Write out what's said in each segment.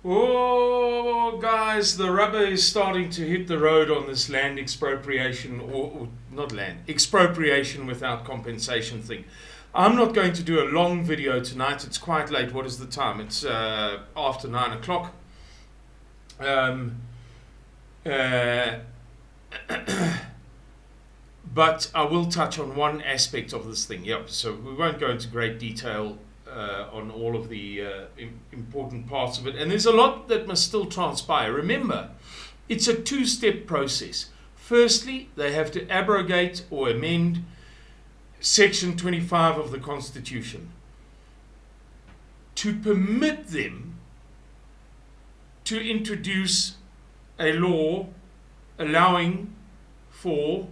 Oh, guys, the rubber is starting to hit the road on this land expropriation, or not land, expropriation without compensation thing. I'm not going to do a long video tonight. It's quite late. What is the time? It's after 9 o'clock. But I will touch on one aspect of this thing. Yep. So we won't go into great detail on all of the important parts of it. And there's a lot that must still transpire. Remember, it's a two-step process. Firstly, they have to abrogate or amend Section 25 of the Constitution to permit them to introduce a law allowing for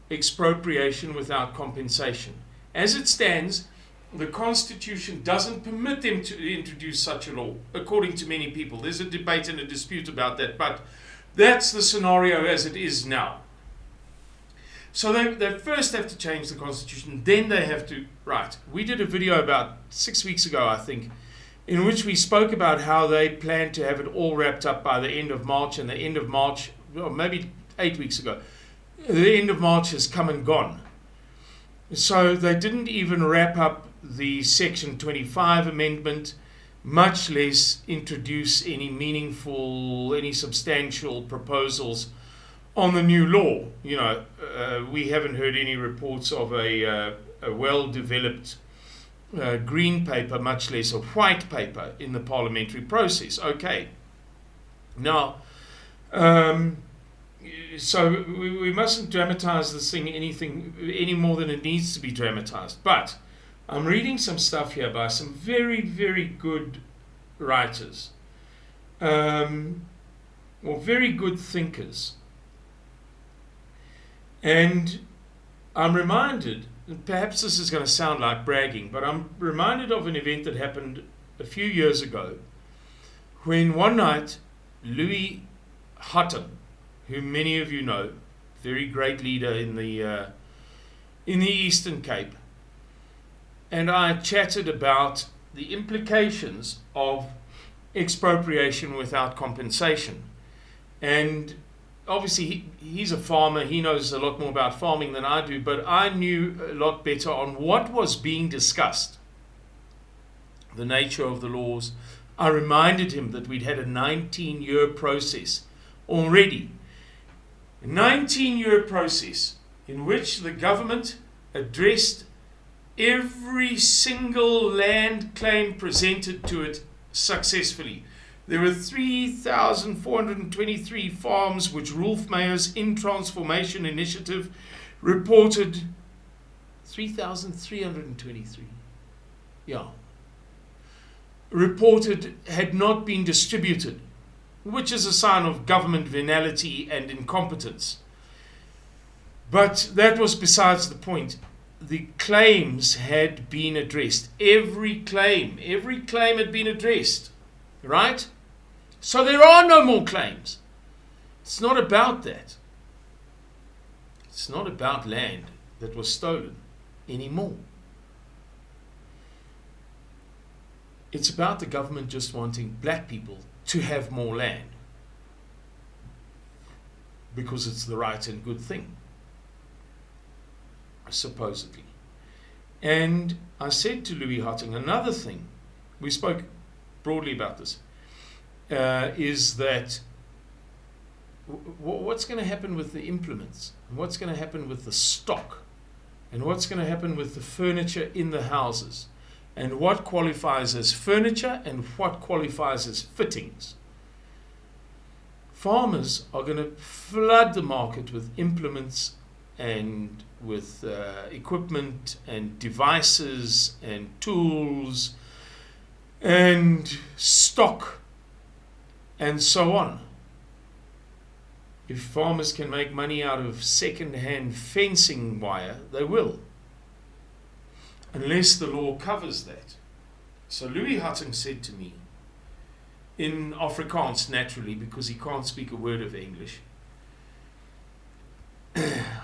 expropriation without compensation. As it stands, the Constitution doesn't permit them to introduce such a law, according to many people. There's a debate and a dispute about that, but that's the scenario as it is now. So they first have to change the Constitution, then they have to, right. We did a video about 6 weeks ago, I think, in which we spoke about how they plan to have it all wrapped up by the end of March, and the end of March, well, maybe 8 weeks ago, the end of March has come and gone. So they didn't even wrap up the Section 25 amendment, much less introduce any meaningful, any substantial proposals on the new law. You know, we haven't heard any reports of a well-developed green paper, much less a white paper in the parliamentary process. Okay. Now, so we mustn't dramatize this thing any more than it needs to be dramatized. But I'm reading some stuff here by some very, very good writers, or very good thinkers. And I'm reminded, and perhaps this is going to sound like bragging, but I'm reminded of an event that happened a few years ago when one night Louis Hutton, who many of you know, very great leader in the Eastern Cape, and I chatted about the implications of expropriation without compensation. And obviously he's a farmer, he knows a lot more about farming than I do, but I knew a lot better on what was being discussed, the nature of the laws. I reminded him that we'd had a 19-year process already. A 19-year process in which the government addressed every single land claim presented to it successfully. There were 3,423 farms which Rolf Meyer's In Transformation Initiative reported. 3,323. Yeah. Reported had not been distributed, which is a sign of government venality and incompetence. But that was besides the point. The claims had been addressed. Every claim had been addressed. Right? So there are no more claims. It's not about that. It's not about land that was stolen anymore. It's about the government just wanting black people to have more land because it's the right and good thing, supposedly. And I said to Louis Hutting, another thing, we spoke broadly about this, is that what's going to happen with the implements, and what's going to happen with the stock, and what's going to happen with the furniture in the houses, and what qualifies as furniture and what qualifies as fittings. Farmers are going to flood the market with implements and with equipment and devices and tools and stock and so on. If farmers can make money out of second-hand fencing wire, they will, unless the law covers that. So Louis Hutton said to me, in Afrikaans naturally, because he can't speak a word of English,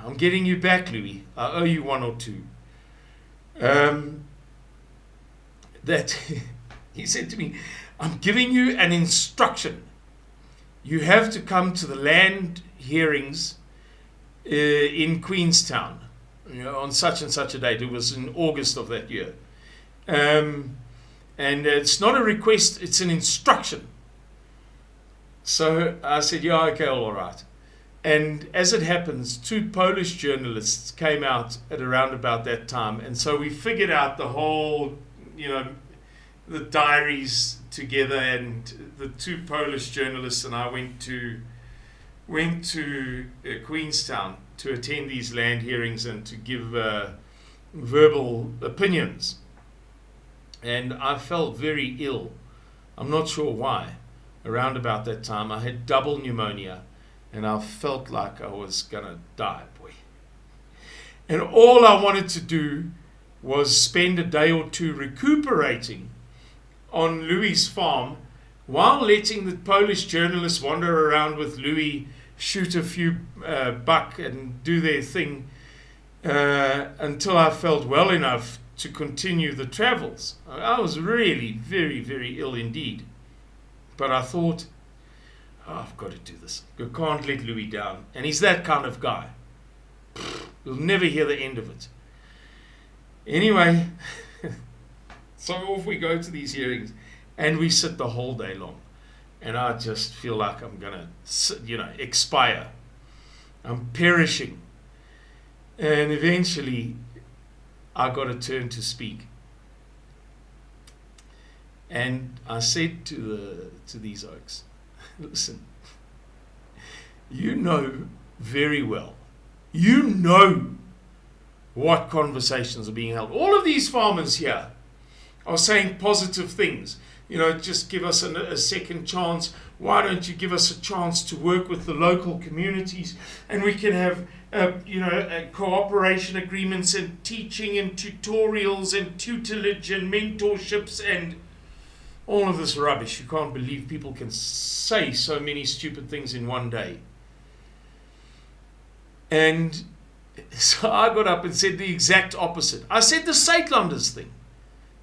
I'm getting you back, Louis. I owe you one or two. That he said to me, I'm giving you an instruction. You have to come to the land hearings in Queenstown, on such and such a date. It was in August of that year. And it's not a request, it's an instruction. So I said, yeah, okay, all right. And as it happens, 2 Polish journalists came out at around about that time. And so we figured out the whole, the diaries together. And the 2 Polish journalists and I went to Queenstown to attend these land hearings and to give verbal opinions. And I felt very ill. I'm not sure why. Around about that time, I had double pneumonia, and I felt like I was going to die, boy. And all I wanted to do was spend a day or two recuperating on Louis's farm while letting the Polish journalists wander around with Louis, shoot a few buck and do their thing until I felt well enough to continue the travels. I was really very, very ill indeed. But I thought, I've got to do this. I can't let Louis down. And he's that kind of guy. You'll never hear the end of it. Anyway, so off we go to these hearings. And we sit the whole day long. And I just feel like I'm going to, expire. I'm perishing. And eventually, I got a turn to speak. And I said to these oaks, listen, you know very well, what conversations are being held. All of these farmers here are saying positive things. Just give us a second chance. Why don't you give us a chance to work with the local communities, and we can have cooperation agreements and teaching and tutorials and tutelage and mentorships and all of this rubbish. You can't believe people can say so many stupid things in one day. And so I got up and said the exact opposite. I said the Suidlanders thing,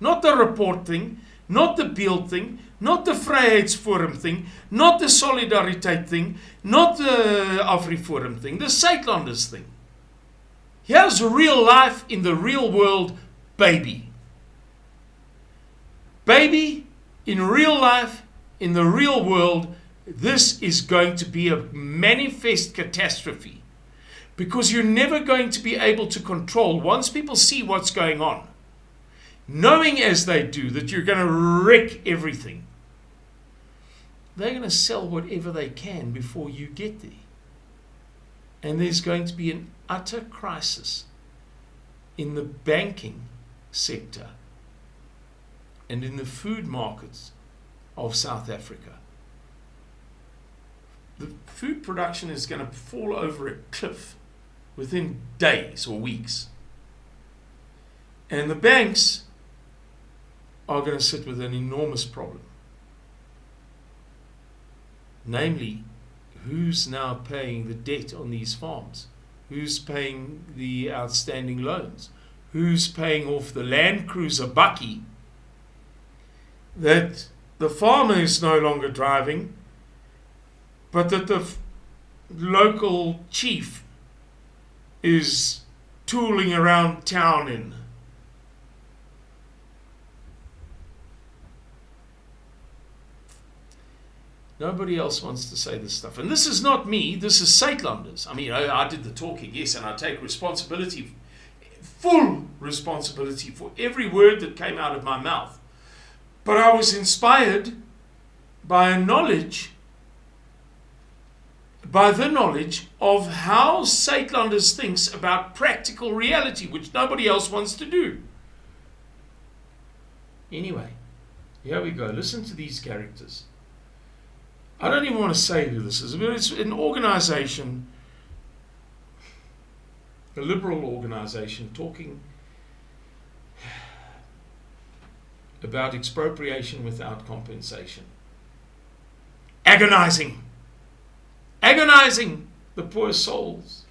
not the report thing, not the Beeld thing, not the Vryheidsforum thing, not the Solidariteit thing, not the AfriForum thing, the Suidlanders thing. Here's real life in the real world, baby. Baby, in real life, in the real world, this is going to be a manifest catastrophe, because you're never going to be able to control, once people see what's going on, knowing as they do that you're going to wreck everything, they're going to sell whatever they can before you get there. And there's going to be an utter crisis in the banking sector and in the food markets of South Africa. The food production is going to fall over a cliff within days or weeks. And the banks are going to sit with an enormous problem. Namely, who's now paying the debt on these farms? Who's paying the outstanding loans? Who's paying off the Land Cruiser Bakkie that the farmer is no longer driving, but that the local chief is tooling around town in? Nobody else wants to say this stuff. And this is not me, this is Suidlanders. I mean, I did the talking, yes, and I take responsibility, full responsibility for every word that came out of my mouth. But I was inspired by the knowledge of how Suidlanders thinks about practical reality, which nobody else wants to do. Anyway, here we go. Listen to these characters. I don't even want to say who this is, but it's an organization, a liberal organization, talking about expropriation without compensation. Agonizing the poor souls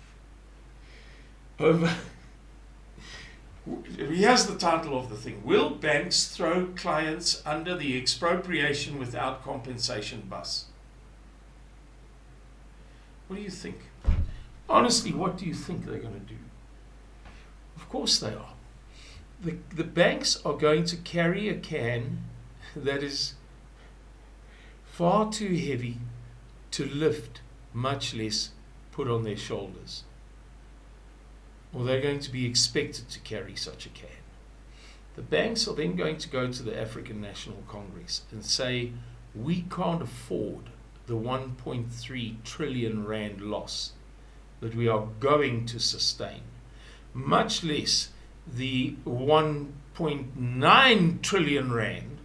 over Here's the title of the thing. Will banks throw clients under the expropriation without compensation bus? What do you think? Honestly, what do you think they're going to do? Of course they are. The banks are going to carry a can that is far too heavy to lift, much less put on their shoulders. Or they're going to be expected to carry such a can. The banks are then going to go to the African National Congress and say, we can't afford the 1.3 trillion rand loss that we are going to sustain, much less the 1.9 trillion rand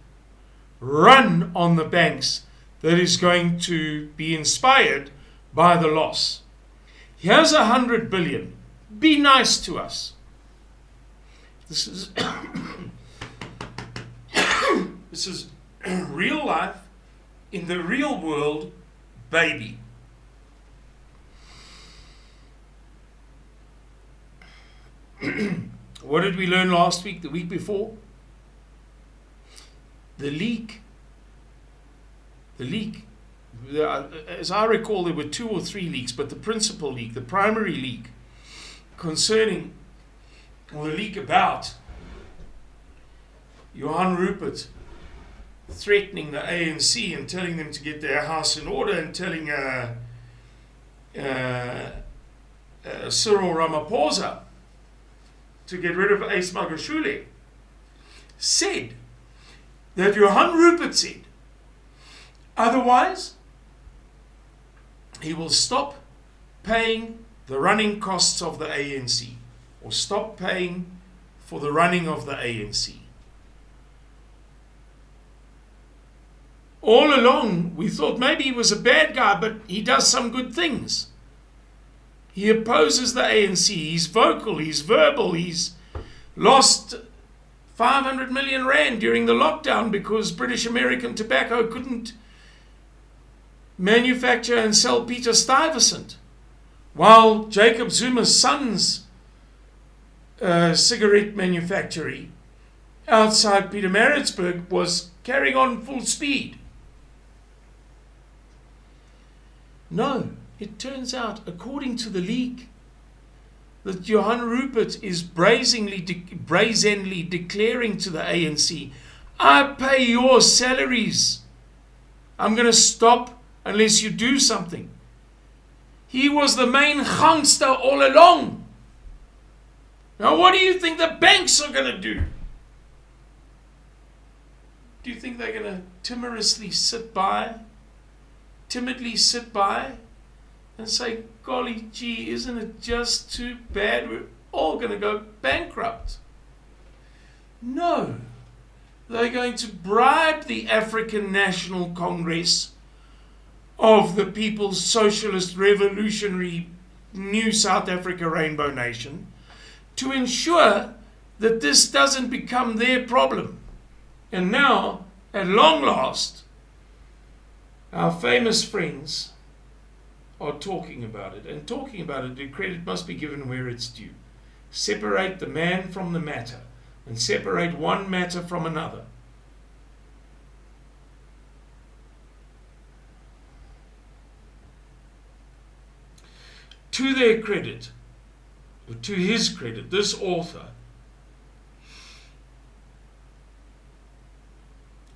run on the banks that is going to be inspired by the loss. Here's 100 billion. Be nice to us. This is this is real life in the real world, baby. What did we learn last week, the week before? The leak. As I recall, there were 2 or 3 leaks, but the principal leak, the primary leak, concerning, or the leak about Johan Rupert threatening the ANC and telling them to get their house in order, and telling Cyril Ramaphosa to get rid of Ace Magashule, said that Johan Rupert said, otherwise he will stop paying the running costs of the ANC, or stop paying for the running of the ANC. All along we thought maybe he was a bad guy, but he does some good things. He opposes the ANC, he's vocal, he's verbal, he's lost 500 million rand during the lockdown because British American Tobacco couldn't manufacture and sell Peter Stuyvesant, while Jacob Zuma's son's cigarette manufactory outside Pietermaritzburg was carrying on full speed. No, it turns out, according to the leak, that Johan Rupert is brazenly declaring to the ANC, I pay your salaries. I'm going to stop unless you do something. He was the main gangster all along. Now what do you think the banks are going to do? Do you think they're going to timidly sit by and say, golly gee, isn't it just too bad? We're all going to go bankrupt. No. They're going to bribe the African National Congress of the People's Socialist Revolutionary New South Africa Rainbow Nation to ensure that this doesn't become their problem. And now, at long last, our famous friends are talking about it. And talking about it, the credit must be given where it's due. Separate the man from the matter, and separate one matter from another. To their credit, or to his credit, this author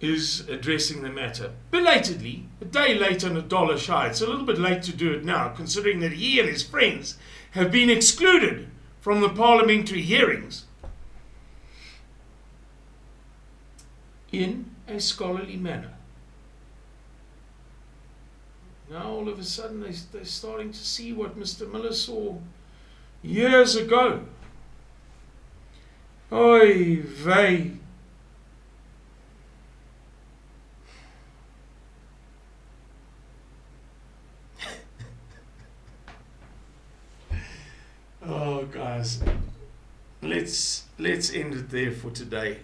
is addressing the matter belatedly, a day late and a dollar shy. It's a little bit late to do it now, considering that he and his friends have been excluded from the parliamentary hearings, in a scholarly manner. Now all of a sudden they're starting to see what Mr. Miller saw years ago. Oy vey. Oh, guys, let's end it there for today.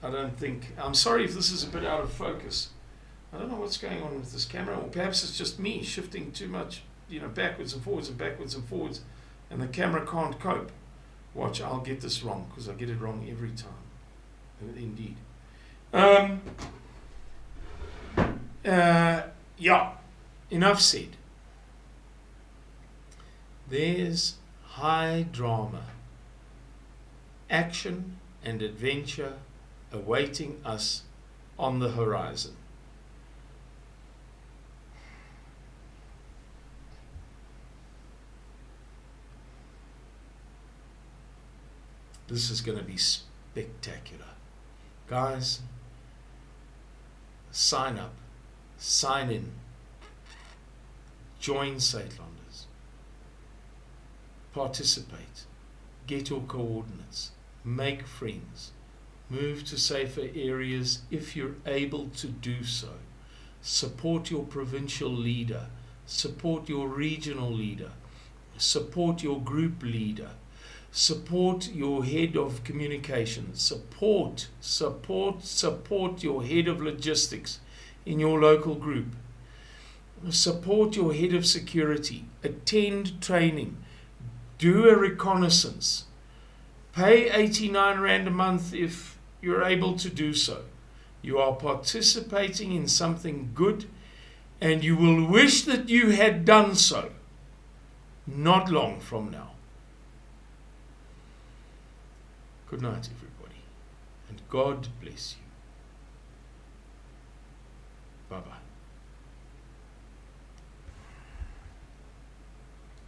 I'm sorry if this is a bit out of focus. I don't know what's going on with this camera, or perhaps it's just me shifting too much, backwards and forwards, and the camera can't cope. Watch, I'll get this wrong because I get it wrong every time. Indeed. Yeah, enough said. There's high drama, action and adventure awaiting us on the horizon. This is going to be spectacular. Guys, sign up, sign in, join Saitlanders, participate, get your coordinates, make friends, move to safer areas if you're able to do so, support your provincial leader, support your regional leader, support your group leader, support your head of communications, support your head of logistics in your local group, support your head of security, attend training, do a reconnaissance, pay 89 Rand a month if you're able to do so. You are participating in something good, and you will wish that you had done so not long from now. Good night, everybody, and God bless you. Bye-bye.